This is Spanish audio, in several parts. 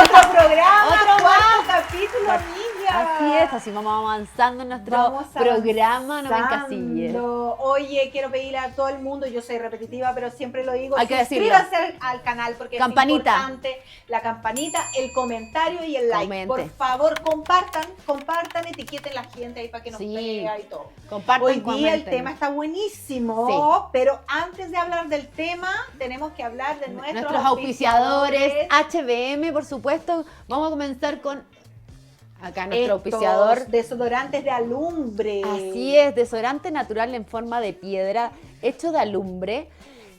Otro programa, Otro cuarto capítulo, amiga. Así es, así vamos avanzando en nuestro programa, no me encasilles. Oye, quiero pedirle a todo el mundo, yo soy repetitiva, pero siempre lo digo, Hay que suscríbanse al canal porque campanita. Es importante la campanita, el comentario y el like. Comente. Por favor, compartan, etiqueten a la gente ahí para que nos vea y todo. Compartan, Hoy día comenten. el tema está buenísimo, Sí. pero antes de hablar del tema, tenemos que hablar de nuestros auspiciadores, HBM, por supuesto. Vamos a comenzar con acá nuestro auspiciador. Desodorantes de alumbre. Así es, desodorante natural en forma de piedra, hecho de alumbre.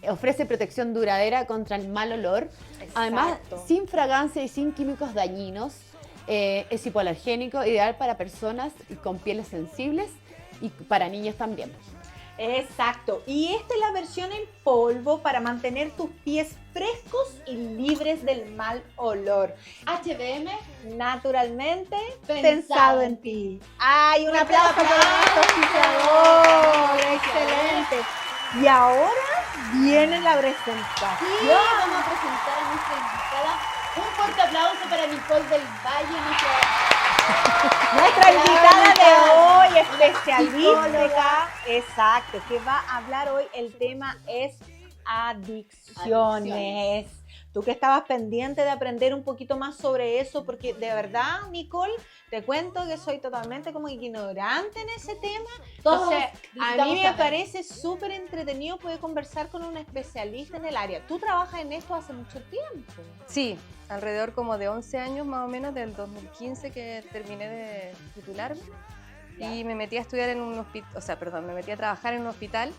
Ofrece protección duradera contra el mal olor. Exacto. Además, sin fragancia y sin químicos dañinos. Es hipoalergénico, ideal para personas con pieles sensibles y para niños también. Exacto. Y esta es la versión en polvo para mantener tus pies frescos y libres del mal olor. HBM, naturalmente pensado en ti. ¡Ay, un aplauso para nuestro auspiciador! ¡Excelente! Y ahora viene la presentación. Sí, vamos a presentar a nuestra invitada. Un fuerte aplauso para Nicole del Valle, nuestra invitada de hoy, especialista, exacto, que va a hablar hoy, el tema es adicciones. Tú que estabas pendiente de aprender un poquito más sobre eso, porque de verdad, Nicole, te cuento que soy totalmente como ignorante en ese tema. Entonces, a mí me parece súper entretenido poder conversar con un especialista en el área. Tú trabajas en esto hace mucho tiempo. Sí, alrededor como de 11 años más o menos, del 2015 que terminé de titularme. Y me metí a estudiar en un hospital, me metí a trabajar en un hospital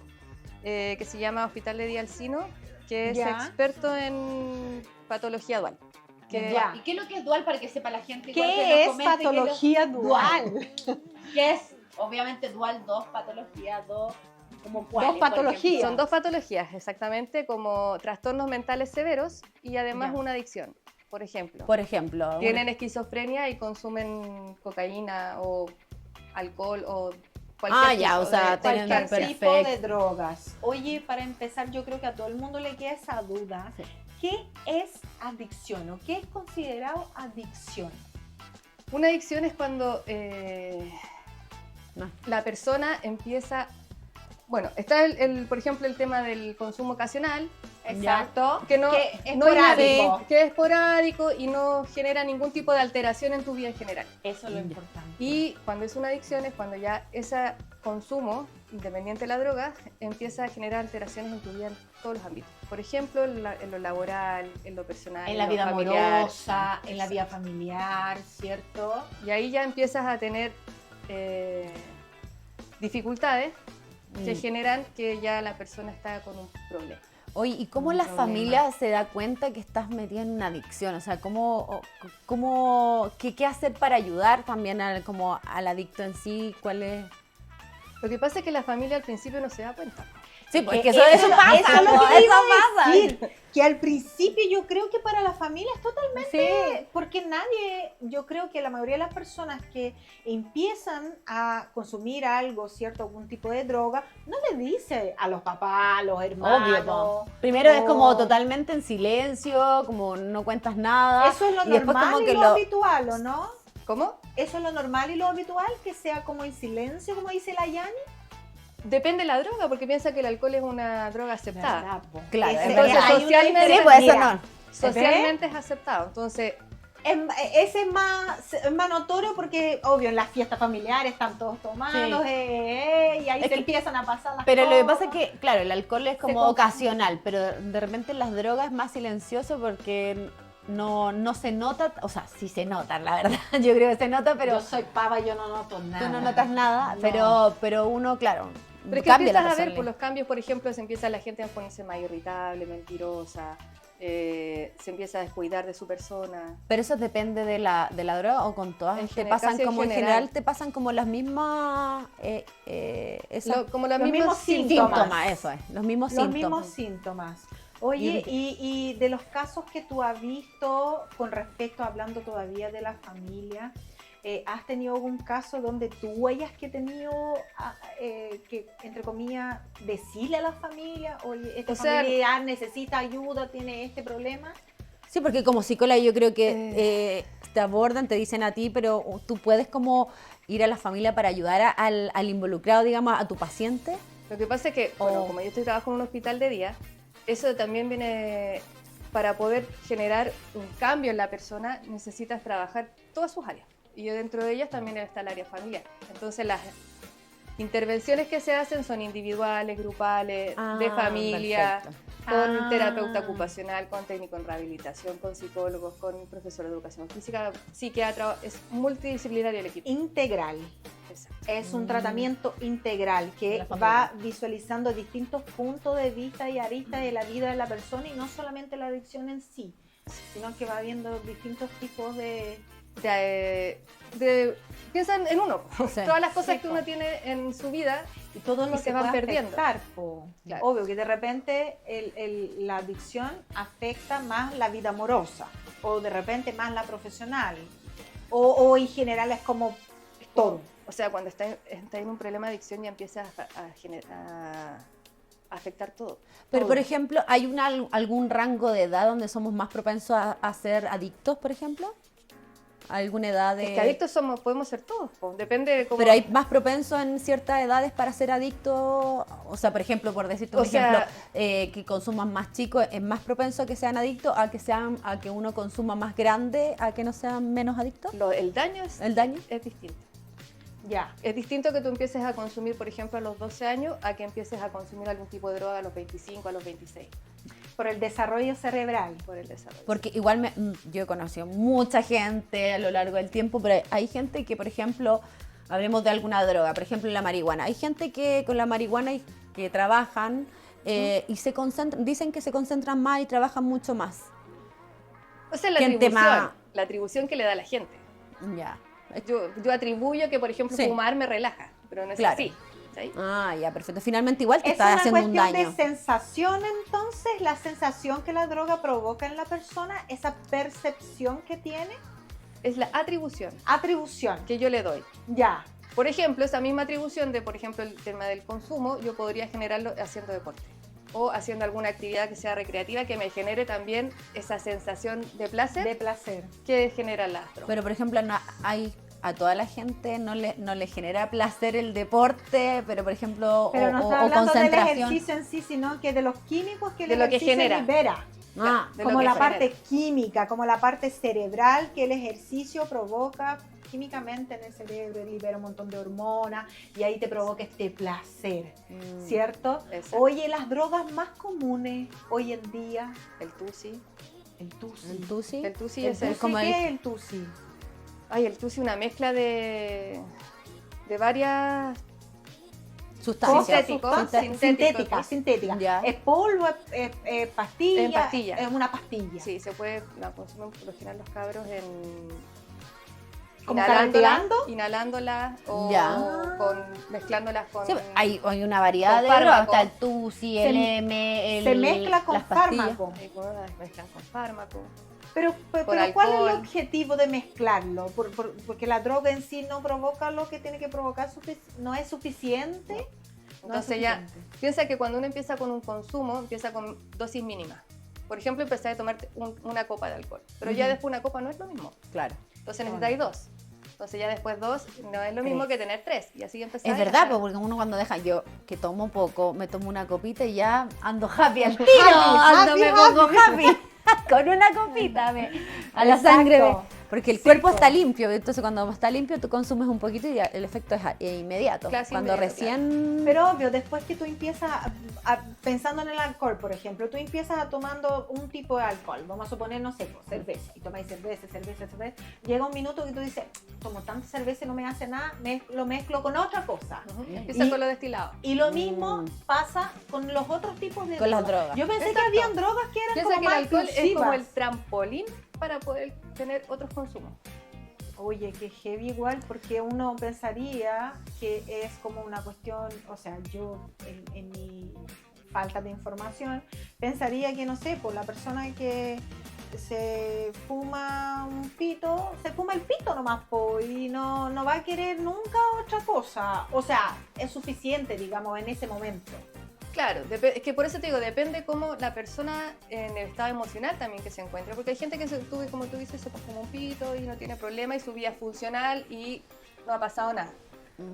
que se llama Hospital de Día Alcino, que es experto en patología dual. ¿Y qué es lo que es dual para que sepa la gente? ¿Qué es patología dual? ¿Qué es? Obviamente dual, dos patologías, dos patologías. Son dos patologías, exactamente, como trastornos mentales severos y además una adicción. Por ejemplo, tienen esquizofrenia y consumen cocaína o alcohol o cualquier tipo de drogas. Oye, para empezar, yo creo que a todo el mundo le queda esa duda. Sí. ¿Qué es adicción o qué es considerado adicción? Una adicción es cuando la persona empieza... Bueno, está por ejemplo, el tema del consumo ocasional. Exacto. Que es esporádico y no genera ningún tipo de alteración en tu vida en general. Eso es lo importante. Y cuando es una adicción es cuando ya ese consumo, independiente de la droga, empieza a generar alteraciones en tu vida en todos los ámbitos. Por ejemplo, en lo laboral, en lo personal, en la vida amorosa, en la vida familiar, ¿cierto? Y ahí ya empiezas a tener dificultades que generan que ya la persona está con un problema. Oye, ¿y cómo la familia se da cuenta que estás metida en una adicción? O sea, ¿qué hacer para ayudar también al adicto en sí? ¿Cuál es? Lo que pasa es que la familia al principio no se da cuenta. Sí, porque eso pasa. Eso es lo que iba a decir, que al principio yo creo que para la familia es totalmente, porque yo creo que la mayoría de las personas que empiezan a consumir algo, ¿cierto? Algún tipo de droga, no le dice a los papás, a los hermanos. Obvio, primero es como totalmente en silencio, como no cuentas nada. Eso es lo normal y lo habitual, ¿o no? ¿Cómo? Eso es lo normal y lo habitual, que sea como en silencio, como dice la Yani. Depende de la droga, porque piensa que el alcohol es una droga aceptada. Claro, entonces socialmente es aceptado. Entonces, ese es más notorio porque, obvio, en las fiestas familiares están todos tomando, y ahí se empiezan a pasar las cosas. Pero lo que pasa es que, claro, el alcohol es como ocasional, pero de repente las drogas es más silencioso porque no se nota, o sea, sí se nota, la verdad, yo creo que se nota, pero... Yo soy pava, yo no noto nada. Tú no notas nada, no. pero uno, claro, pero es que empiezas a ver por los cambios, por ejemplo, se empieza la gente a ponerse más irritable, mentirosa, se empieza a descuidar de su persona. ¿Pero eso depende de la droga o con todas? En general te pasan como las mismas... como los mismos síntomas. Eso es, los mismos síntomas. Oye, y de los casos que tú has visto con respecto, hablando todavía de la familia, ¿has tenido algún caso donde tú hayas tenido que, entre comillas, decirle a la familia, oye, esta familiar necesita ayuda, tiene este problema? Sí, porque como psicóloga yo creo que te abordan, te dicen a ti, pero tú puedes como ir a la familia para ayudar al involucrado, digamos, a tu paciente. Lo que pasa es que, bueno, como yo trabajo en un hospital de día, eso también viene, para poder generar un cambio en la persona, necesitas trabajar todas sus áreas. Y dentro de ellas también está el área familiar. Entonces las intervenciones que se hacen son individuales, grupales, de familia, perfecto. con terapeuta ocupacional, con técnico en rehabilitación, con psicólogos, con profesor de educación física, psiquiatra, es multidisciplinario el equipo. Integral. Exacto. Es un tratamiento integral que La familia. va visualizando distintos puntos de vista y aristas de la vida de la persona y no solamente la adicción en sí, sino que va viendo distintos tipos de... Piensan en uno, Sí. todas las cosas Sí, que uno tiene en su vida Y todo lo y que se van pueda perdiendo. afectar, po. Claro. Obvio que de repente la adicción afecta más la vida amorosa o de repente más la profesional o en general es como todo. O sea, cuando está en un problema de adicción ya empieza a afectar todo. Pero, Todo. por ejemplo, ¿hay algún rango de edad donde somos más propensos a ser adictos, por ejemplo? ¿Alguna edad de...? Es que adictos podemos ser todos, po. Depende de cómo... Pero hay más propensos en ciertas edades para ser adictos. O sea, por ejemplo, por decirte un O sea- ejemplo, que consuman más chicos, es más propenso a que sean adictos, a que uno consuma más grande, a que no sean menos adictos. El daño ¿El daño? es distinto. Ya. Es distinto que tú empieces a consumir, por ejemplo, a los 12 años, a que empieces a consumir algún tipo de droga a los 25, a los 26, Por el desarrollo cerebral. por el desarrollo. Porque igual yo he conocido mucha gente a lo largo del tiempo, pero hay gente que, por ejemplo, hablemos de alguna droga, por ejemplo la marihuana. Hay gente que con la marihuana que trabajan y se concentran, dicen que se concentran más y trabajan mucho más. O sea, gente más- la atribución que le da a la gente. Ya. Yo atribuyo que, por ejemplo, Sí. fumar me relaja, pero no es Claro. así. ¿sí? Ah, ya, perfecto. Finalmente igual te Es está una haciendo un cuestión daño. de sensación, entonces, la sensación que la droga provoca en la persona, esa percepción que tiene, Es la atribución atribución. que yo le doy. Ya. Por ejemplo, esa misma atribución de, por ejemplo, el tema del consumo, yo podría generarlo haciendo deporte o haciendo alguna actividad que sea recreativa que me genere también esa sensación de placer De placer. que generan las drogas. Pero, por ejemplo, a toda la gente no le genera placer el deporte, pero, por ejemplo, Pero no está o hablando del concentración. ejercicio en sí, sino que de los químicos que el De lo que ejercicio genera. libera. Ah, de lo Como que la genera. parte química, como la parte cerebral que el ejercicio provoca químicamente en el cerebro, libera un montón de hormonas y ahí te provoca este placer, ¿cierto? Exacto. Oye, las drogas más comunes hoy en día, El tusi. el tusi. ¿El tusi? El tusi ¿El es el... tusi como qué el- es el tusi? Ay, el tusi, una mezcla de varias... Sustancia. Sintético. Sintética. Ya. Es polvo, es pastilla, En pastilla. es una pastilla. Sí, se puede, la consumen por lo general los cabros en... ¿Como inhalándola, carreteando? inhalándola o Ya. mezclándolas con... Sí, hay una variedad con de drogas, fármaco. está el tusi, el M, Se mezcla con las pastillas. fármaco. Algunas las mezclan con fármaco. Pero ¿cuál es alcohol. el objetivo de mezclarlo? Porque la droga en sí no provoca lo que tiene que provocar, no es suficiente. Entonces ya, piensa que cuando uno empieza con un consumo, empieza con dosis mínimas. Por ejemplo, empecé a tomar una copa de alcohol, pero ya después una copa no es lo mismo. Claro. Entonces necesitáis dos. Entonces ya después dos no es lo mismo que tener tres. Y así empezáis. Es verdad, o sea, pues, porque uno cuando deja, yo que tomo poco, me tomo una copita y ya ando happy al tiro, Happy, me happy, pongo happy. Con una copita a la Exacto. sangre. Porque el Sí, cuerpo po. está limpio, entonces cuando está limpio tú consumes un poquito y ya el efecto es inmediato. Claro, sí, Cuando inmediato, recién... Pero obvio, después que tú empiezas, pensando en el alcohol, por ejemplo, tú empiezas a tomando un tipo de alcohol, vamos a suponer, no sé, pues, cerveza, y tomáis cerveza, llega un minuto que tú dices, tomo tanta cerveza y no me hace nada, lo mezclo con otra cosa. empieza Y- con lo destilado. Y lo mismo pasa con los otros tipos de Con las drogas. Yo pensé Exacto. que habían drogas que eran Piensa como que el más alcohol es como exclusivas. el trampolín para poder tener otros consumos. Oye, que heavy igual, porque uno pensaría que es como una cuestión, o sea, yo en mi falta de información, pensaría que, no sé, por la persona que se fuma un pito, se fuma el pito nomás, po, y no va a querer nunca otra cosa. O sea, es suficiente, digamos, en ese momento. Claro, es que por eso te digo, depende cómo la persona en el estado emocional también que se encuentra, porque hay gente que como tú dices, se fuma un pito y no tiene problema y su vida es funcional y no ha pasado nada.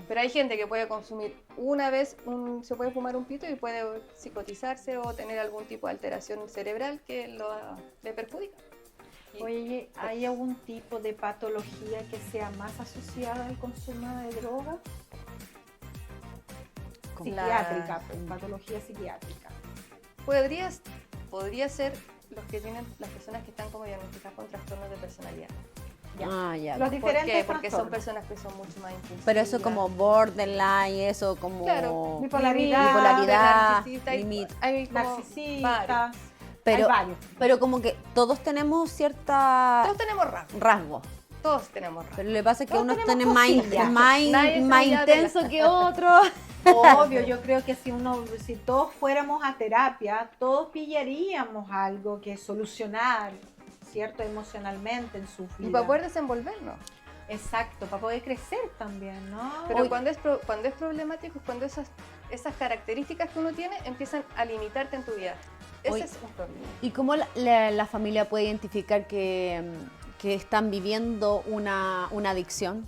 Pero hay gente que puede consumir una vez, se puede fumar un pito y puede psicotizarse o tener algún tipo de alteración cerebral que le perjudica. Oye, ¿hay algún tipo de patología que sea más asociada al consumo de drogas? Psiquiátrica, patología psiquiátrica. Podría ser las personas que están como diagnosticadas con trastornos de personalidad. Ya. Los ¿Por diferentes qué? Porque son trastornos. personas que son mucho más impulsivas. Pero eso como borderline, eso como Claro, bipolaridad, narcisista, limit. hay como Narcisistas. varios. Pero, Hay varios. pero como que todos tenemos cierta Todos tenemos rasgos. rasgo. Todos tenemos rasgos. Pero le pasa que Todos unos tenemos tienen cosillas. Nadie más se intenso que otros. Obvio, yo creo que si todos fuéramos a terapia, todos pillaríamos algo que solucionar, ¿cierto? Emocionalmente en su vida. Y para poder desenvolvernos. Exacto, para poder crecer también, ¿no? Pero cuando es problemático es cuando esas características que uno tiene empiezan a limitarte en tu vida. Ese es un problema. ¿Y cómo la familia puede identificar que están viviendo una adicción?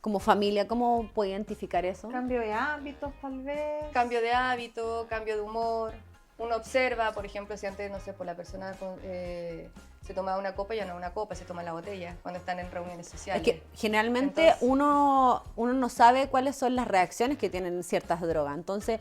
Como familia, ¿cómo puede identificar eso? Cambio de hábitos, tal vez. Cambio de hábito, cambio de humor. Uno observa, por ejemplo, si antes, no sé, por la persona se tomaba una copa, ya no una copa, se toma la botella cuando están en reuniones sociales. Es que generalmente Entonces, uno no sabe cuáles son las reacciones que tienen ciertas drogas. Entonces,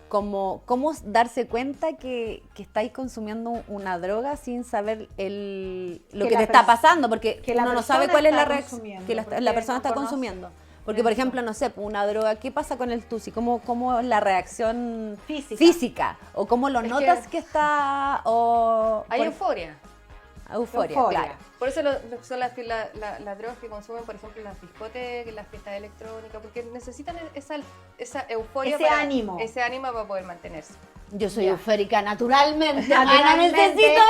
¿cómo darse cuenta que estáis consumiendo una droga sin saber lo que te está pasando? Porque que la uno no sabe persona cuál es la está reacción consumiendo, que la porque persona no está conoce. consumiendo. Porque, por Eso. ejemplo, no sé, una droga, ¿qué pasa con el tusi? ¿Cómo es la reacción Física. ¿O cómo lo Es notas que está? hay euforia. Euforia, Euforia. claro. Por eso son las drogas que consumen, por ejemplo, las discotecas, las fiestas electrónicas, porque necesitan esa euforia, Ese ánimo. ese ánimo para poder mantenerse. Yo soy Ya. eufórica naturalmente. Naturalmente, necesito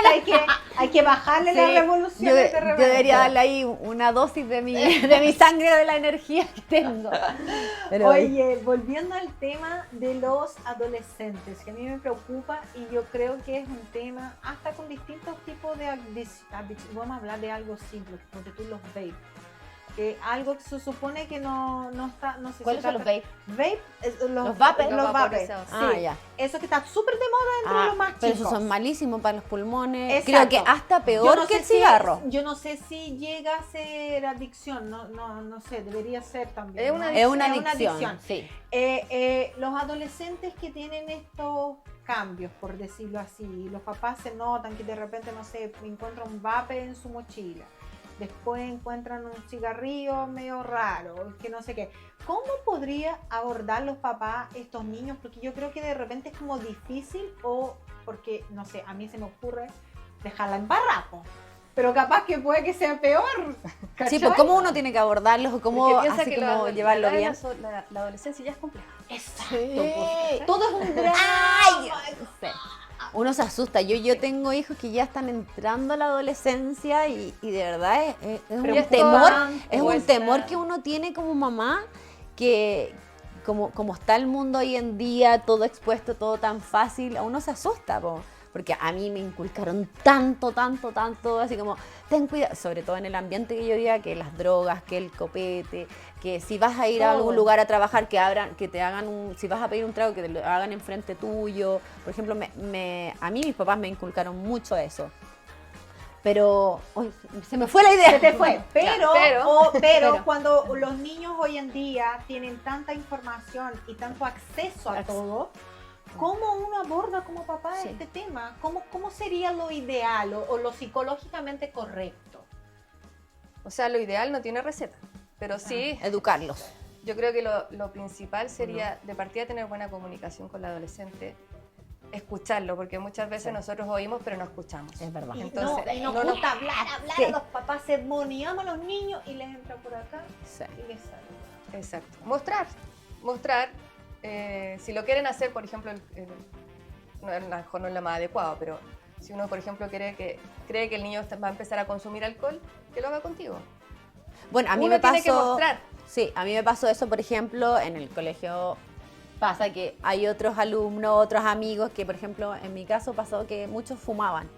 hay que bajarle Sí, la revolución yo, a este yo revolver. debería darle ahí una dosis de mi sangre, de la energía que tengo. Pero, Oye, volviendo al tema de los adolescentes, que a mí me preocupa y yo creo que es un tema hasta con distintos tipos de adicción. Vamos a hablar de algo simple, porque tú los vape. Que algo que se supone que no está, no sé. ¿cuáles son los vape? Vape, Los vapes. Los vapes, vaporizados. sí. Ya. Eso que está súper de moda entre los más pero chicos. esos son malísimos para los pulmones. Exacto. Creo que hasta Yo peor no que sé el cigarro. yo no sé si llega a ser adicción, no sé, debería ser también. Es ¿no? una Es una Es adicción, sí. Los adolescentes que tienen estos cambios, por decirlo así, los papás se notan que de repente, no sé, encuentran un vape en su mochila, después encuentran un cigarrillo medio raro, que no sé qué. ¿Cómo podría abordar los papás estos niños? Porque yo creo que de repente es como difícil porque, no sé, a mí se me ocurre dejarla en barraco. Pero capaz que puede que sea peor. Sí, pues cómo uno tiene que abordarlos o cómo Porque piensa así que como llevarlo bien. La adolescencia ya es compleja. Exacto. Sí. Pues, todo es un drama. Ay, sí. Uno se asusta. Yo tengo hijos que ya están entrando a la adolescencia y de verdad es un temor. Es un temor que uno tiene como mamá, que como está el mundo hoy en día, todo expuesto, todo tan fácil, a uno se asusta, porque a mí me inculcaron tanto, así como, ten cuidado, sobre todo en el ambiente que yo vivía, que las drogas, que el copete, que si vas a ir a algún lugar a trabajar, que te hagan si vas a pedir un trago, que te lo hagan enfrente tuyo. Por ejemplo, a mí mis papás me inculcaron mucho eso. Pero se me fue la idea. Se te fue. Pero Pero. cuando los niños hoy en día tienen tanta información y tanto acceso a todo, ¿cómo uno aborda como papá este tema? ¿Cómo sería lo ideal o lo psicológicamente correcto? O sea, lo ideal no tiene receta, pero sí, Educarlos. yo creo que lo principal sería de partida tener buena comunicación con el adolescente, escucharlo, porque muchas veces nosotros oímos pero no escuchamos. Es verdad. Entonces, y nos gusta hablar a los papás, sermoneamos a los niños y les entra por acá y les sale. Exacto. Mostrar, si lo quieren hacer, por ejemplo, no es lo más adecuado, pero si uno, por ejemplo, cree que el niño va a empezar a consumir alcohol, que lo haga contigo. Bueno, a mí Uno me pasó. tiene que mostrar. Sí, a mí me pasó eso, por ejemplo, en el colegio pasa que hay otros alumnos, otros amigos que, por ejemplo, en mi caso pasó que muchos fumaban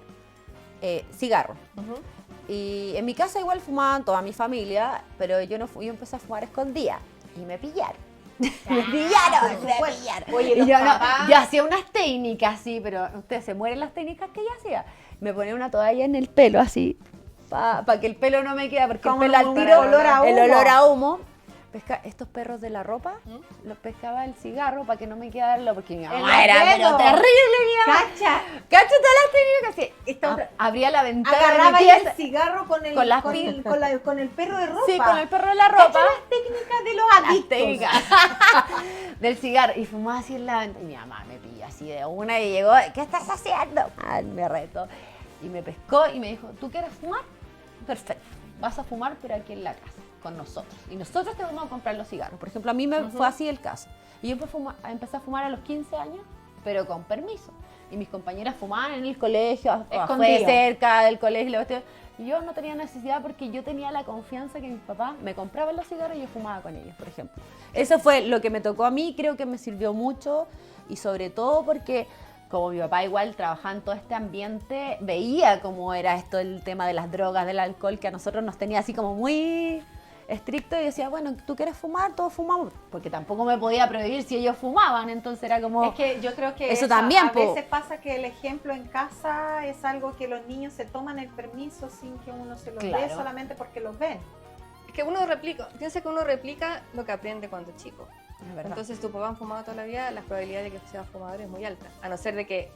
cigarro. Y en mi casa igual fumaban toda mi familia, pero yo no yo empecé a fumar escondida y me pillaron. Me pillaron. Oye, Y los yo, papás- yo hacía unas técnicas, sí, pero ustedes se mueren las técnicas que yo hacía. Me ponía una toalla en el pelo así, para que el pelo no me quede, porque el Como pelo al un tiro, olor a el humo. olor a humo. Estos perros de la ropa, los pescaba el cigarro para que no me quedara lo, porque mi En mamá los era pero dedos. terrible, mi mamá. ¡Cacha! Cacho todas las técnicas que esta otra, abría la ventana de mi Agarraba ahí pieza. el cigarro con el, Con las con el perro de ropa. Sí, con el perro de la ropa. ¿Cacha las técnicas de los Las adictos? técnicas del cigarro. Y fumaba así en la ventana. Y mi mamá me pilló así de una y llegó, ¿qué estás haciendo? Me retó. Y me pescó y me dijo, ¿tú quieres fumar? Perfecto. Vas a fumar, pero aquí en la casa, con nosotros. Y nosotros te vamos a comprar los cigarros. Por ejemplo, a mí me fue así el caso. Y yo empecé a fumar a los 15 años, pero con permiso. Y mis compañeras fumaban en el colegio, afuera, Escondido. cerca del colegio. Y yo no tenía necesidad porque yo tenía la confianza que mis papás me compraban los cigarros y yo fumaba con ellos, por ejemplo. Eso fue lo que me tocó a mí, creo que me sirvió mucho y sobre todo porque como mi papá igual trabajaba en todo este ambiente, veía cómo era esto el tema de las drogas, del alcohol, que a nosotros nos tenía así como muy estricto y decía, bueno, ¿tú quieres fumar? Todos fumamos, porque tampoco me podía prohibir si ellos fumaban, entonces era como... Es que yo creo que Eso también, a po. veces pasa que el ejemplo en casa es algo que los niños se toman el permiso sin que uno se lo dé Claro. solamente porque los ven. Es que piensa que uno replica lo que aprende cuando es chico. Es verdad. Entonces, tu papá han fumado toda la vida, la probabilidad de que seas fumador es muy alta. A no ser de que,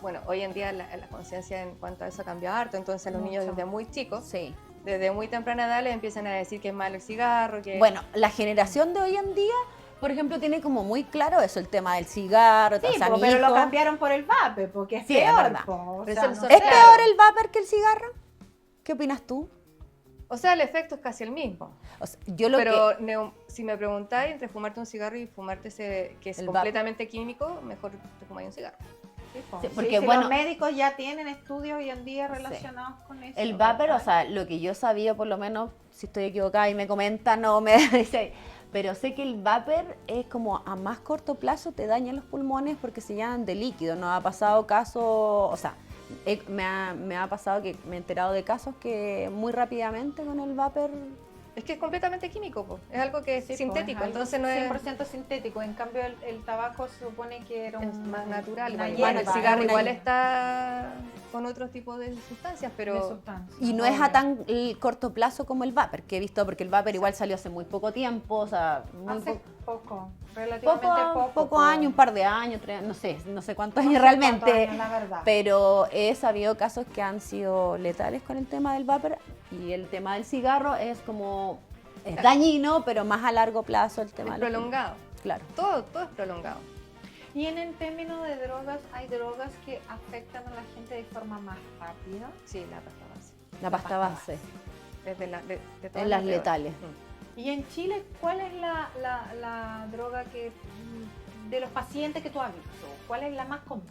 bueno, hoy en día la conciencia en cuanto a eso ha cambiado harto, entonces los niños Mucho. desde muy chicos, Sí. desde muy temprana edad les empiezan a decir que es malo el cigarro, que... Bueno, la generación de hoy en día, por ejemplo, tiene como muy claro eso, el tema del cigarro, Sí, o sea, mi pero lo hijo- cambiaron por el vape, porque es Sí, es peor. verdad. Po. O Pero sea, es el no ¿Es sé. peor el vapor que el cigarro? ¿Qué opinas tú? O sea, el efecto es casi el mismo. O sea, yo lo Pero que... si me preguntáis entre fumarte un cigarro y fumarte ese que es El completamente químico, mejor te fumáis un cigarro. Sí, po. Sí, Sí, porque, sí, bueno- los médicos ya tienen estudios hoy en día relacionados con eso. El vapor, o ¿verdad? sea, lo que yo sabía, por lo menos, si estoy equivocada y me comentan o me dicen, pero sé que el vapor es como a más corto plazo te daña los pulmones porque se llenan de líquido. Nos ha pasado casos, o sea, me ha pasado que me he enterado de casos que muy rápidamente con el vapor... Es que es completamente químico, po. Es algo que es Sí, po, sintético, es algo entonces no es... 100% sintético. En cambio, el tabaco se supone que era Es más natural. una Bueno, el hierba, cigarro una igual hierba está con otro tipo de sustancias, de pero sustancia. Y no es a Obvio. tan corto plazo como el vapor, que he visto, porque el vapor igual salió hace muy poco tiempo, o sea, muy Hace poco, poco, relativamente poco. poco po. años, un par de años, no sé cuántos No años sé realmente, cuántos años, la verdad. pero he sabido casos que han sido letales con el tema del vapor y el tema del cigarro es como, es dañino, pero más a largo plazo el tema es de los- prolongado. Claro. Todo es prolongado. Y en el término de drogas, hay drogas que afectan a la gente de forma más rápida. Sí, la pasta base. La pasta base. Es de todas En las las peores. letales. Y en Chile, ¿cuál es la droga que de los pacientes que tú has visto? ¿Cuál es la más común?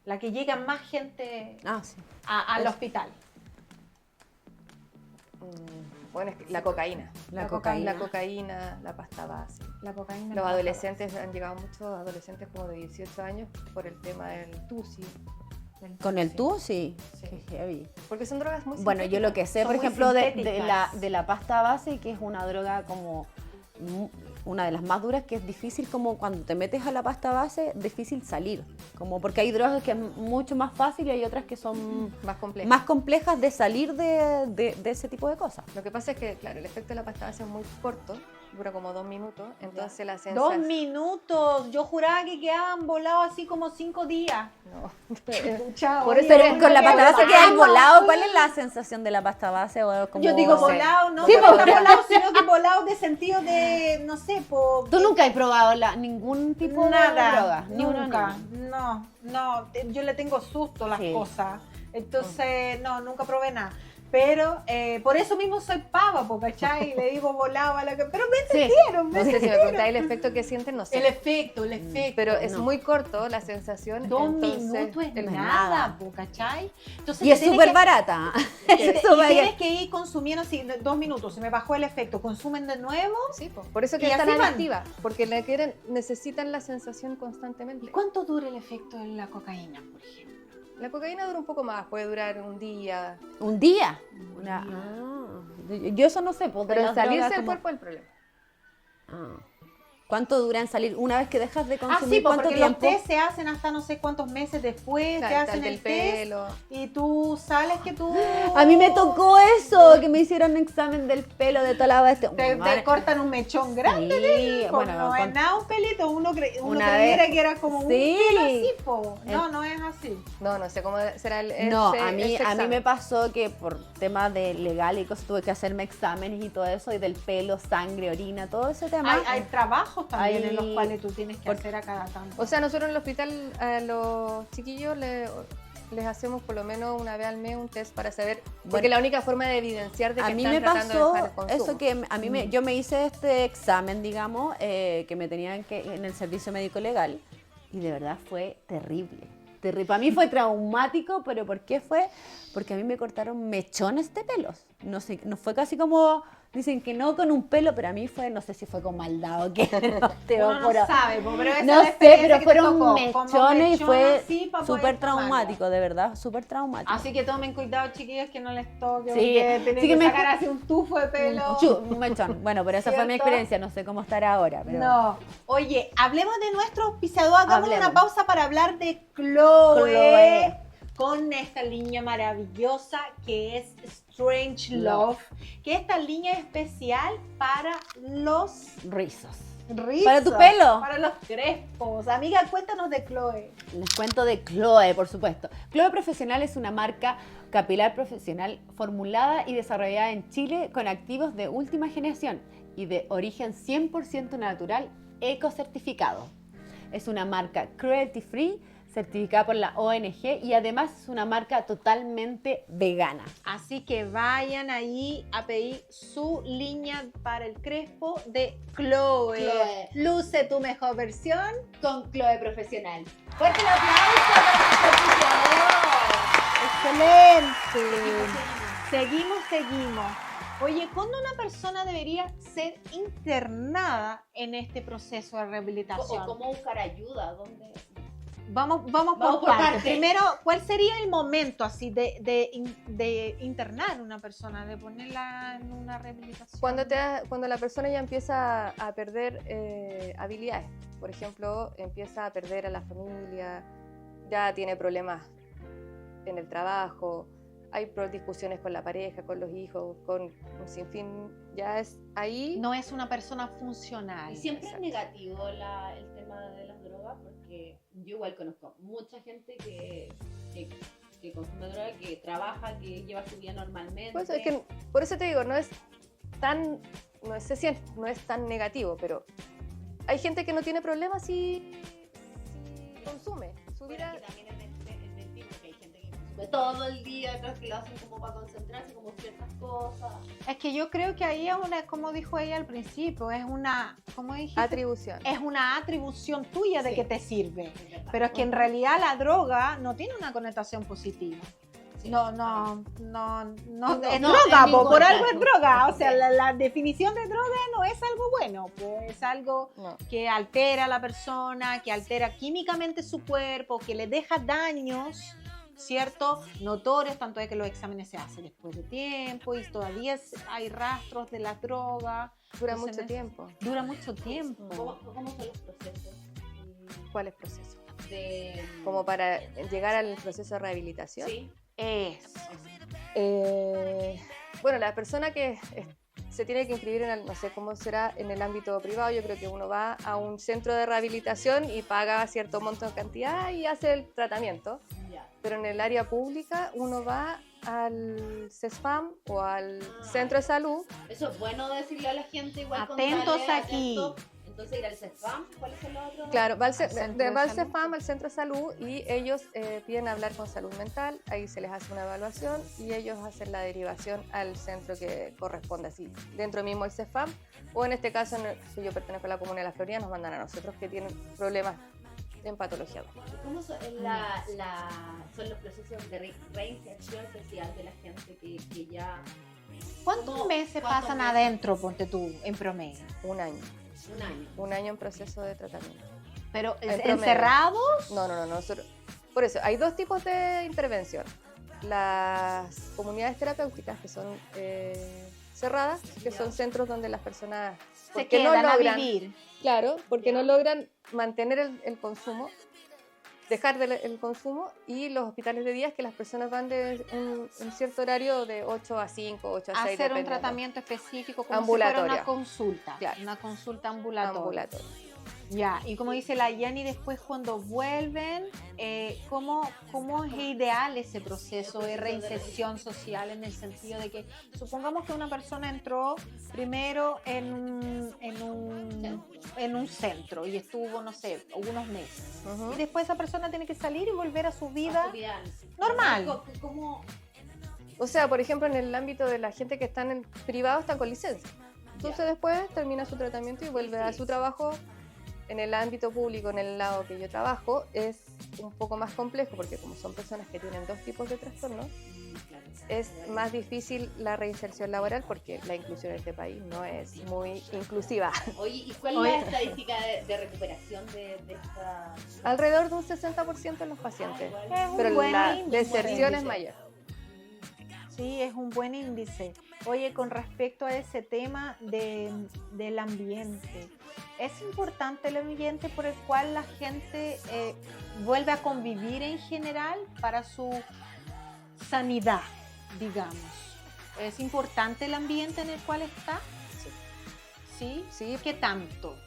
La que llega más gente Ah, sí. al hospital. Bueno, es que la cocaína. La cocaína. La cocaína, la pasta base. La cocaína. Los adolescentes, han llegado muchos adolescentes como de 18 años por el tema del TUSI. ¿Con el tú? Sí. Sí. Qué heavy. Porque son drogas muy Bueno, yo lo que sé, Son por muy ejemplo, de sintéticas. la pasta base, que es una droga como una de las más duras, que es difícil como cuando te metes a la pasta base, difícil salir. Como porque hay drogas que es mucho más fácil y hay otras que son más complejas. más complejas de salir de ese tipo de cosas. Lo que pasa es que, claro, el efecto de la pasta base es muy corto, dura como 2 minutos, entonces la 2 sensación... minutos. Yo juraba que quedaban volados así como 5 días. No. Pucha, Por oye, eso- Pero con la pasta base queda vamos. volado. ¿Cuál es la sensación de la pasta base? O como... Yo digo No sé. volado, no Sí, solo porque- volado, sino que volado de sentido de, no sé, po, ¿Tú nunca has probado ningún tipo de droga? Ni una, nunca, ni una. no, yo le tengo susto a las Sí. cosas, entonces no, nunca probé nada. Pero por eso mismo soy pava, ¿cachai? Y le digo volaba a la que... Pero me entendieron, No sé si me preguntáis el efecto que sienten, no sé. El efecto. Pero es muy corto la sensación. 2 entonces, minutos es no es nada, nada. ¿cachai? Entonces, Y es tienes súper que- barata. y Eso vaya- tienes que ir consumiendo así, 2 minutos, se me bajó el efecto, consumen de nuevo. Sí, po. Por eso que Y es tan así van. adictiva, porque necesitan la sensación constantemente. ¿Y cuánto dura el efecto de la cocaína, por ejemplo? La cocaína dura un poco más, puede durar un día, Un día. día. Yo eso no sé, pues, de pero las salirse drogas del como- cuerpo es el problema. Ah. ¿Cuánto dura en salir? Una vez que dejas de Ah, consumir, sí, ¿cuánto porque tiempo? los test se hacen hasta no sé cuántos meses después, Claro, te está hacen el el del test pelo. y tú sales que tú... A mí me tocó eso, que me hicieron un examen del pelo de toda la vez. Te cortan un mechón grande. Sí, Pues bueno, no es nada un pelito, uno Una creyera vez- que era como un Sí. pelo así, po. No, no es así. No sé cómo será No, ese a mí examen. me pasó que por temas de legal y cosas tuve que hacerme exámenes y todo eso, y del pelo, sangre, orina, todo ese tema. Hay trabajos también Hay- en los cuales tú tienes que porque- hacer a cada tanto. O sea, nosotros en el hospital a los chiquillos les hacemos por lo menos una vez al mes un test para saber, porque Bueno, la única forma de evidenciar de que a mí están me tratando pasó de dejar el consumo. eso que a mí yo me hice este examen, digamos, que me tenían que en el servicio médico legal, y de verdad fue terrible. Para mí fue traumático, pero ¿por qué fue? Porque a mí me cortaron mechones de pelos. No sé, no fue casi como, dicen que no con un pelo, pero a mí fue, no sé si fue con maldad o qué. No, te Uno lo no juro. sabe, po, pero esa es No la sé, experiencia pero que te fueron tocó, como mechones y mechón fue así pa' poder súper tomarlo. traumático, de verdad, súper traumático. Así que tomen cuidado, chiquillos, que no les toque, Sí, porque tienen sí que que me- sacar así un tufo de pelo. Un mechón. Bueno, pero esa fue mi ¿Cierto? experiencia, no sé cómo estará ahora. Pero... No. Oye, hablemos de nuestro auspiciador. Hagamos Hablemos. una pausa para hablar de Chloe. Chloe. Con esta línea maravillosa que es Strange Love. Que esta línea es especial para los Rizos. rizos. ¿Para tu pelo? Para los crespos. Amiga, cuéntanos de Chloe. Les cuento de Chloe, por supuesto. Chloe Profesional es una marca capilar profesional formulada y desarrollada en Chile con activos de última generación y de origen 100% natural, ecocertificado. Es una marca cruelty free, certificada por la ONG, y además es una marca totalmente vegana. Así que vayan ahí a pedir su línea para el crespo de Chloe. Chloe. Luce tu mejor versión. Con Chloe Profesional. ¡Fuerte el aplauso para nuestro auspiciador! Seguimos. Oye, ¿cuándo una persona debería ser internada en este proceso de rehabilitación? ¿O cómo buscar ayuda? ¿Dónde? Vamos Vamos por por partes. partes. Primero, ¿cuál sería el momento así de internar a una persona, de ponerla en una rehabilitación? Cuando la persona ya empieza a perder habilidades, por ejemplo, empieza a perder a la familia, ya tiene problemas en el trabajo, hay discusiones con la pareja, con los hijos, con un sinfín, ya es ahí. No es una persona funcional. Y siempre Exacto. es negativo el tema de las drogas, porque yo igual conozco mucha gente que consume droga, que trabaja, que lleva su vida normalmente. Pues es que, por eso te digo, no es tan negativo, pero hay gente que no tiene problemas si consume. Su Pero vida es que también es del tipo que hay gente que consume todo el día, otros que lo hacen como para concentrarse, como ciertas cosas. Es que yo creo que ahí es una, como dijo ella al principio, es una, ¿cómo dijiste? atribución. Es una atribución tuya de Sí. que te sirve. Es verdad. Pero es que en realidad la droga no tiene una connotación positiva. Sí. No, es No, droga, en por ningún algo es caso. droga. O sea, Sí. la definición de droga no es algo bueno, pues es algo No. que altera a la persona, que altera químicamente su cuerpo, que le deja daños, ¿cierto? Notorios, tanto es que los exámenes se hacen después de tiempo y todavía hay rastros de la droga. Dura Entonces, mucho tiempo. Dura mucho tiempo. ¿Cómo son los procesos? ¿Cuál es el proceso? De... Como para llegar al proceso de rehabilitación. Sí. Es. Bueno, la persona que se tiene que inscribir no sé cómo será en el ámbito privado, yo creo que uno va a un centro de rehabilitación y paga cierto monto de cantidad y hace el tratamiento. Ya. Pero en el área pública uno va al CESFAM o al centro de salud. Eso es bueno decirle a la gente igual. Atentos contarle, aquí. atentos. Entonces ir al CEFAM, ¿cuáles son los otros? Claro, va al Al centro de de va al salud. CEFAM, al centro de salud, y ellos piden hablar con salud mental, ahí se les hace una evaluación y ellos hacen la derivación al centro que corresponde, así, dentro mismo del CEFAM, o en este caso, si yo pertenezco a la comuna de La Florida, nos mandan a nosotros que tienen problemas en patología. ¿Cómo son, son los procesos de reinserción social de la gente que ya... ¿Cuántos meses ¿Cuántos pasan meses? adentro, ponte tú, en promedio? Un año. Un año. Un año en proceso de tratamiento. Pero En promedio. encerrados. No. Nosotros, por eso, hay dos tipos de intervención. Las comunidades terapéuticas, que son cerradas, que son centros donde las personas Se porque quedan a logran, vivir. claro, porque no logran mantener el consumo, dejar el consumo, y los hospitales de día es que las personas van de un cierto horario de 8 a 5, 8 a 6, Hacer un dependiendo. tratamiento específico como si Ambulatoria. fuera una consulta. Claro. Una consulta ambulatoria. Ambulatorio. Ya, y como dice la Yani, después cuando vuelven, ¿cómo es ideal ese proceso de reinserción social en el sentido de que supongamos que una persona entró primero en un centro y estuvo, no sé, unos meses. Ujú. Y después esa persona tiene que salir y volver a su vida Vida normal. ¿Cómo? O sea, por ejemplo, en el ámbito de la gente que están en privado, están con licencia. Entonces después termina su tratamiento y vuelve a su trabajo. En el ámbito público, en el lado que yo trabajo, es un poco más complejo porque como son personas que tienen dos tipos de trastornos, es más difícil la reinserción laboral porque la inclusión en este país no es muy inclusiva. Oye, ¿y cuál es la estadística de recuperación de esta...? Alrededor de un 60% de los pacientes, Es un pero buen la índice. deserción es mayor. Sí, es un buen índice. Oye, con respecto a ese tema del ambiente, ¿es importante el ambiente por el cual la gente vuelve a convivir en general para su sanidad, digamos? ¿Es importante el ambiente en el cual está? ¿Sí? Sí, ¿Qué tanto?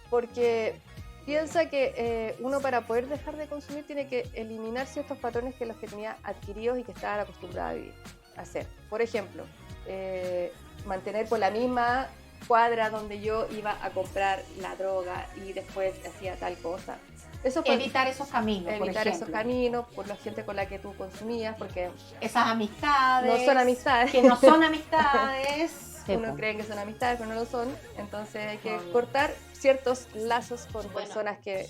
porque piensa que uno para poder dejar de consumir tiene que eliminar ciertos patrones que los que tenía adquiridos y que estaba acostumbrado a vivir, a hacer. Por ejemplo, mantener por la misma cuadra donde yo iba a comprar la droga y después hacía tal cosa. Eso fue Evitar esos caminos, por evitar esos ejemplo. caminos por la gente con la que tú consumías, porque Esas amistades. no son amistades. Que no son amistades. Sí, Uno po. cree que son amistades, pero no lo son. Entonces hay que cortar ciertos lazos con personas que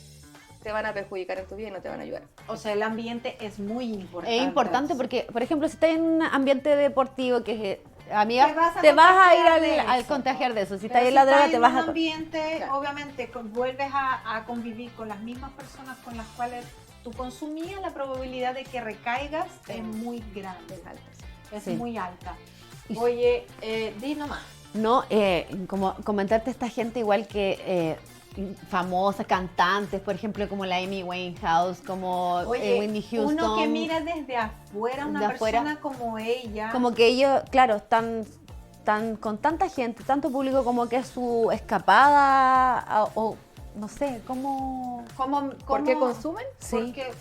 te van a perjudicar en tu vida y no te van a ayudar. O sea, el ambiente es muy importante. Es importante porque, por ejemplo, si estás en un ambiente deportivo que amiga, Te vas a te vas a ir contagiar de al eso. contagiar de eso. Si Pero estás en la droga, te vas en a... un ambiente, Claro. obviamente, vuelves a convivir con las mismas personas con las cuales tú consumías, la probabilidad de que recaigas es muy grande, es Sí. muy alta. Y- Oye, di nomás. No, como comentarte esta gente igual que famosas, cantantes, por ejemplo, como la Amy Winehouse, como Oye, Whitney Houston. uno que mira desde afuera, una de afuera, persona como ella. como que ellos, claro, están con tanta gente, tanto público, como que es su escapada, o no sé, ¿cómo? ¿Por qué consumen? Sí. Porque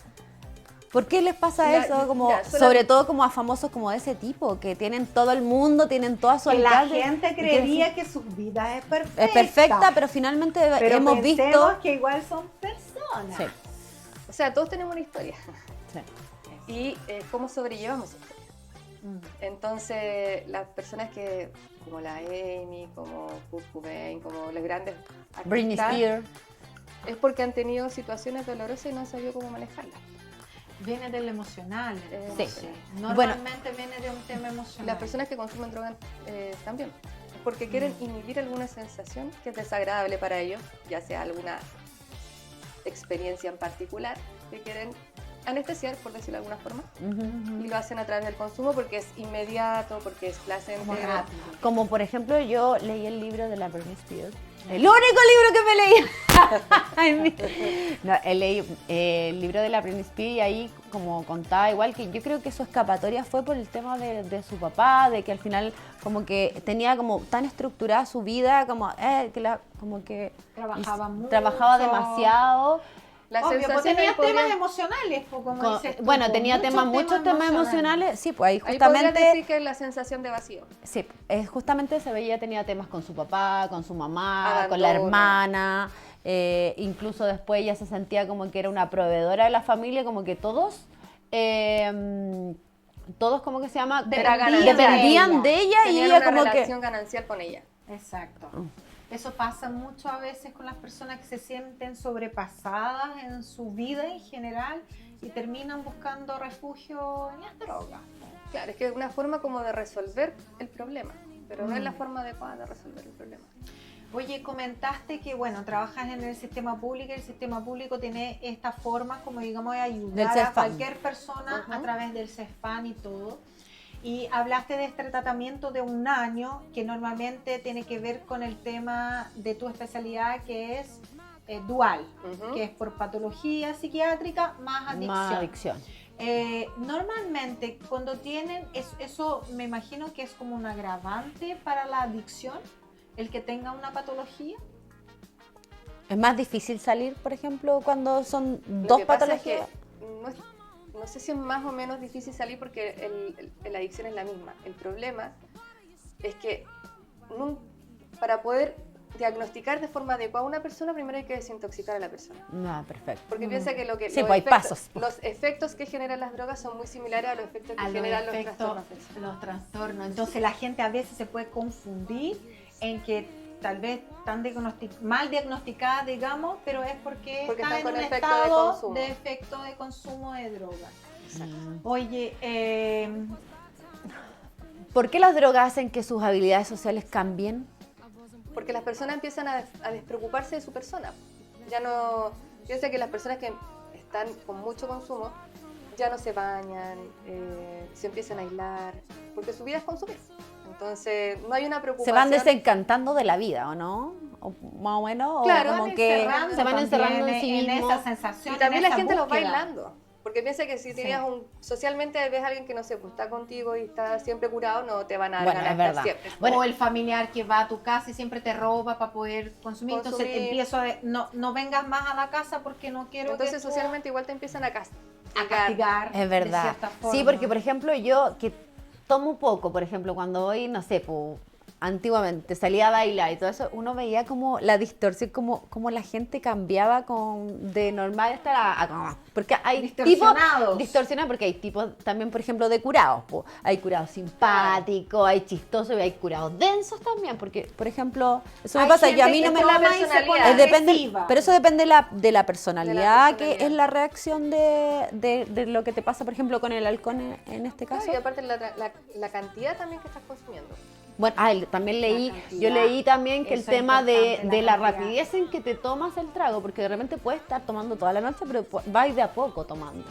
¿Por qué les pasa Ya, eso? Como, ya, sobre todo como a famosos como de ese tipo, que tienen todo el mundo, tienen toda su que la alcance. gente y que creería que su vida es perfecta. es perfecta, pero finalmente Pero hemos pensemos visto... que igual son personas. Sí, O sea, todos tenemos una historia. sí. Y cómo sobrellevamos esa historia. Entonces, las personas que, como la Amy, como Kurt Cobain, como los grandes Britney artistas, Spears. es porque han tenido situaciones dolorosas y no han sabido cómo manejarlas. Viene del emocional. Sí. entonces. Normalmente viene de un tema emocional. Las personas que consumen drogas también. Es porque quieren inhibir alguna sensación que es desagradable para ellos, ya sea alguna experiencia en particular, que quieren anestesiar, por decirlo de alguna forma, y lo hacen a través del consumo porque es inmediato, porque es placentero. Como rápido. Como por ejemplo, yo leí el libro de la Britney Spears. El único libro que me leí. No, leí el libro de la Britney Spears y ahí como contaba igual que yo creo que su escapatoria fue por el tema de su papá, de que al final como que tenía como tan estructurada su vida como que Trabajaba mucho. trabajaba demasiado La Obvio, pues sensación tenías podría- temas emocionales, pues, como dices tú, Bueno, pues, tenía muchos temas emocionales. Sí, pues ahí Ahí podrías justamente... decir que es la sensación de vacío. Sí, justamente se veía, tenía temas con su papá, con su mamá, con la Abandono. hermana, incluso después ella se sentía como que era una proveedora de la familia, como que todos, ¿cómo que se llama? Era ganancia. Dependían de ella y Tenían ella una como relación ganancial con ella. Exacto. Eso pasa mucho a veces con las personas que se sienten sobrepasadas en su vida en general y terminan buscando refugio en las drogas. Claro, es que es una forma como de resolver el problema, pero no es la forma adecuada de resolver el problema. Oye, comentaste que, bueno, trabajas en el sistema público y el sistema público tiene esta forma, como digamos, de Del ayudar a CESFAN. cualquier persona a través del CESFAN y todo. Y hablaste de este tratamiento de 1 año que normalmente tiene que ver con el tema de tu especialidad, que es dual, que es por patología psiquiátrica más adicción. más adicción. Normalmente cuando tienen, eso me imagino que es como un agravante para la adicción, el que tenga una patología. Es más difícil salir, por ejemplo, cuando son Lo dos que pasa es patologías. que no sé si es más o menos difícil salir porque la adicción es la misma. El problema es que para poder diagnosticar de forma adecuada a una persona, primero hay que desintoxicar a la persona. Ah, perfecto. Porque piensa que Sí, pues hay pasos. los efectos que generan las drogas son muy similares a los efectos que generan los trastornos del sueño. Los trastornos. Entonces la gente a veces se puede confundir en que tal vez están mal diagnosticadas, digamos, pero es porque Porque están están en con un efecto de estado consumo. de efecto de consumo de drogas. Exacto. Oye, ¿Por qué las drogas hacen que sus habilidades sociales cambien? Porque las personas empiezan a despreocuparse de su persona. Ya no... Piensa que las personas que están con mucho consumo ya no se bañan, se empiezan a aislar, porque su vida es consumir. Entonces, no hay una Se preocupación. van desencantando de la vida, ¿o no? O más o menos, Claro, o como van que encerrando se van encerrando también en sí mismos. esa sensación. Y también en la esa gente los va búsqueda. aislando. Porque piensa que si tenías socialmente ves a alguien que no sé, pues, está contigo y está siempre curado, no te van a dar Bueno, ganas es de verdad. estar siempre. Bueno, O el familiar que va a tu casa y siempre te roba para poder consumir. Entonces te empiezo a no vengas más a la casa porque no quiero Entonces que tú- socialmente igual te empiezan a castigar. es de verdad. cierta forma. Sí, porque por ejemplo yo que tomo poco, por ejemplo, cuando voy, no sé, antiguamente salía a bailar y todo eso, uno veía como la distorsión, como la gente cambiaba de normal estar a porque hay Distorsionados. distorsionados, porque hay tipos también, por ejemplo, de curados. Hay curados simpáticos, hay chistosos y hay curados densos también, porque, por ejemplo, eso me Hay pasa, yo a gente mí no que me toma y se pone depende, agresiva. pero eso depende de la personalidad, que personalidad. es la reacción de lo que te pasa, por ejemplo, con el alcohol en este caso. Claro, y aparte la cantidad también que estás consumiendo. Bueno, también leí, cantidad. yo leí también que el Eso es tema importante, de la la cantidad. rapidez en que te tomas el trago, porque de repente puedes estar tomando toda la noche, pero vas de a poco tomando.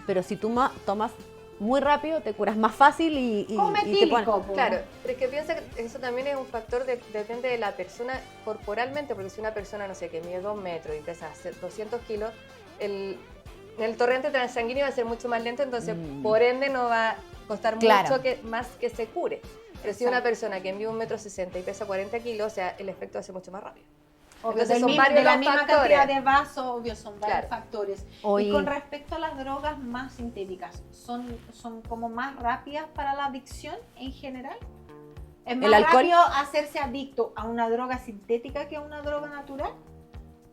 Pero si tú tomas muy rápido, te curas más fácil y Come te pones... etílico, po. Claro, pero es que piensa que eso también es un factor, depende de la persona corporalmente, porque si una persona, no sé, que mide 2 metros y pesa 200 kilos, el torrente transanguíneo va a ser mucho más lento, entonces por ende no va a costar Claro. mucho más que se cure. Pero si una persona que mide 1,60 m y pesa 40 kilos, o sea, el efecto va a ser mucho más rápido. Obvio, Entonces son de varios la los misma factores. cantidad de vasos, obvio, son varios Claro. factores. Oye. Y con respecto a las drogas más sintéticas, ¿son como más rápidas para la adicción en general? ¿Es más ¿El alcohol? rápido hacerse adicto a una droga sintética que a una droga natural?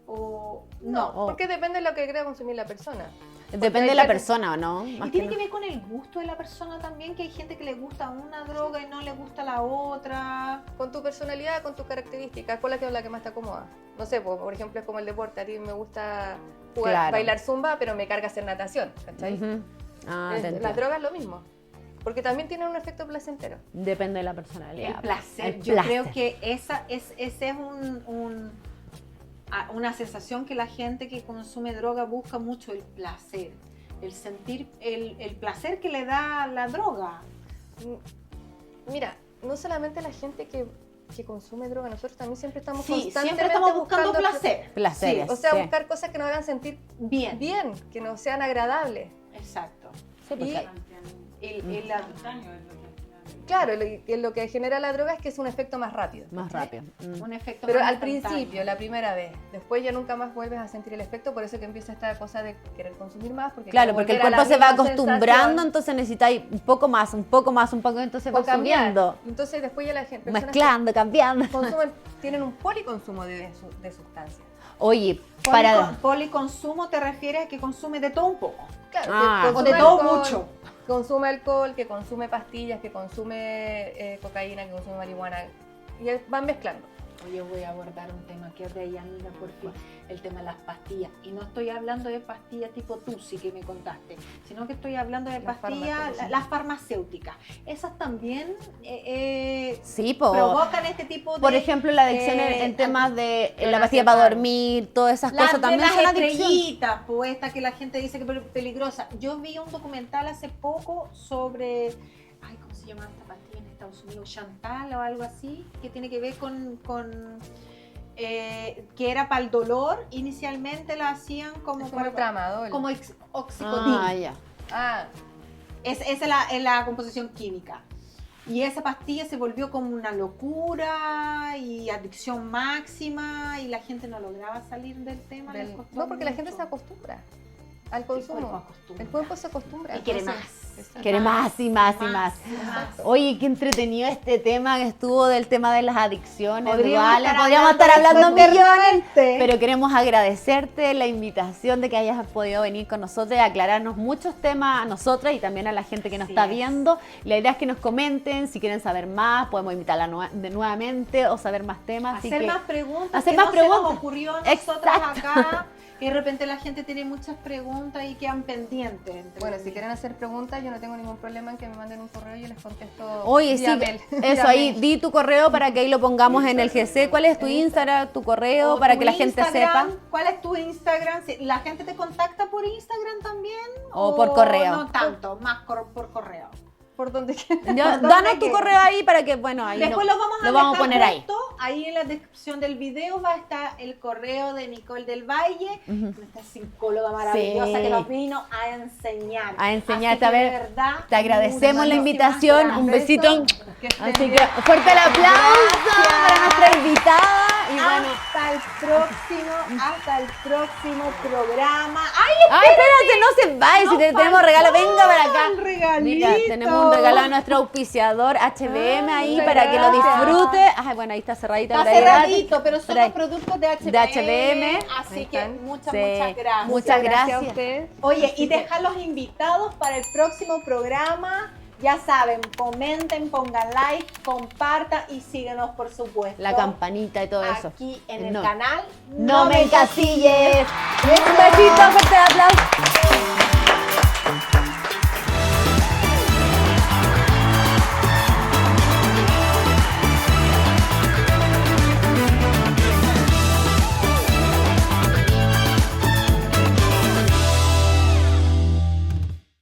¿O no? Oh. Porque depende de lo que quiera consumir la persona. Depende hay de la partes- persona, ¿o no? Y Más tiene que que ver con el gusto de la persona también, que hay gente que le gusta una droga y no le gusta la otra. Con tu personalidad, con tus características, ¿cuál es la que más te acomoda? No sé, por ejemplo, es como el deporte. A ti me gusta Claro. bailar zumba, pero me carga hacer natación, ¿cachai? Ujú. Ah, te entiendo. Las drogas es lo mismo, porque también tienen un efecto placentero. Depende de la personalidad. El placer. El Yo placer. creo que ese es una sensación que la gente que consume droga busca mucho, el placer. El sentir el placer que le da la droga. Mira, no solamente la gente que consume droga, nosotros también siempre estamos Sí, constantemente siempre estamos buscando placer. Placeres, Sí, o sea, sí. buscar cosas que nos hagan sentir Bien. bien, que nos sean agradables. Exacto. Sí, porque- Y la- Claro, lo que genera la droga es que es un efecto más rápido. Más rápido. Un efecto Pero más al instantáneo. principio, la primera vez, después ya nunca más vuelves a sentir el efecto, por eso que empieza esta cosa de querer consumir más. Porque Claro, porque el volver a cuerpo la se va misma acostumbrando, sensación, entonces necesitáis un poco más, entonces va o cambiar. subiendo. Entonces después ya la gente, personas Mezclando, cambiando. que consumen, tienen un policonsumo de sustancias. Oye, para... Policonsumo te refieres a que consume de todo un poco. Claro, Ah. que O consume de todo alcohol, mucho. Consume alcohol, que consume pastillas, que consume cocaína, que consume marihuana. Y van mezclando. Oye, voy a abordar un tema que es de ahí, amiga, porque el tema de las pastillas. Y no estoy hablando de pastillas tipo Tusi que me contaste, sino que estoy hablando de Las pastillas, farmacéuticas. las farmacéuticas. Esas también Sí, po. provocan este tipo de... Por ejemplo, la adicción en temas de la pastilla clonazepam. para dormir, todas esas Las cosas de también las son adicción. estrellitas, pues esta que la gente dice que es peligrosa. Yo vi un documental hace poco sobre, ay, ¿cómo se llama esta pastilla en Estados Unidos? Chantal o algo así, que tiene que ver con que era para el dolor. Inicialmente la hacían como Es como el tramadol. como oxicotin. Ah, ya. Ah, Esa es la composición química. Y esa pastilla se volvió como una locura y adicción máxima y la gente no lograba salir del tema. les costó no, porque la mucho. gente se acostumbra al cuerpo consumo. acostumbra. El cuerpo se acostumbra. Y quiere entonces, más. exacto. Quiere más y más y más. Oye, qué entretenido este tema que estuvo del tema de las adicciones. Podríamos estar hablando millones, pero queremos agradecerte la invitación de que hayas podido venir con nosotros y aclararnos muchos temas a nosotras y también a la gente que nos Así está es. viendo. La idea es que nos comenten si quieren saber más, podemos invitarla nuevamente o saber más temas. así Hacer que- más preguntas. hacer que más no preguntas. Se nos ocurrió a nosotras Exacto. acá. Que de repente la gente tiene muchas preguntas y quedan pendientes. entre Bueno, mí. si quieren hacer preguntas, yo no tengo ningún problema en que me manden un correo y yo les contesto. Oye, sí, vía mail. eso Vía ahí, mail. di tu correo para que ahí lo pongamos en el GC. ¿Cuál es tu Instagram, tu correo, O para tu que la gente Instagram, sepa? ¿Cuál es tu Instagram? Si ¿La gente te contacta por Instagram también? O por correo. No tanto, más por correo. Por donde quieran. Ya, ¿Dónde danos tu queda? correo ahí para que, bueno, ahí Después no- lo vamos a lo vamos a dejar poner ahí. puesto. Ahí en la descripción del video va a estar el correo de Nicole del Valle, Ujú. nuestra psicóloga maravillosa Sí. que nos vino a enseñar. A enseñarte, Así a que, ver, de verdad, te agradecemos la muchísimas invitación, gracias. un besito. Que estén Así bien. que fuerte el aplauso Gracias. para nuestra invitada. Y bueno, Hasta el próximo programa. ¡Ay, ay, espérate, no se vaya, si nos tenemos regalo, faltó venga para acá. el regalito! Mira, tenemos un regalo a nuestro auspiciador HBM ahí muchas para que lo gracias. disfrute. Ay, bueno, ahí está cerradita. Está por ahí. cerradito, pero son Por ahí. los productos de HBM. De HBM. Así Ahí que están. muchas Sí. gracias. Muchas a gracias. ustedes. Oye, y dejar los invitados para el próximo programa. Ya saben, comenten, pongan like, compartan y síguenos, por supuesto. La campanita y todo eso. Aquí en el No. canal. No me encasilles. Un besito, fuerte el aplauso.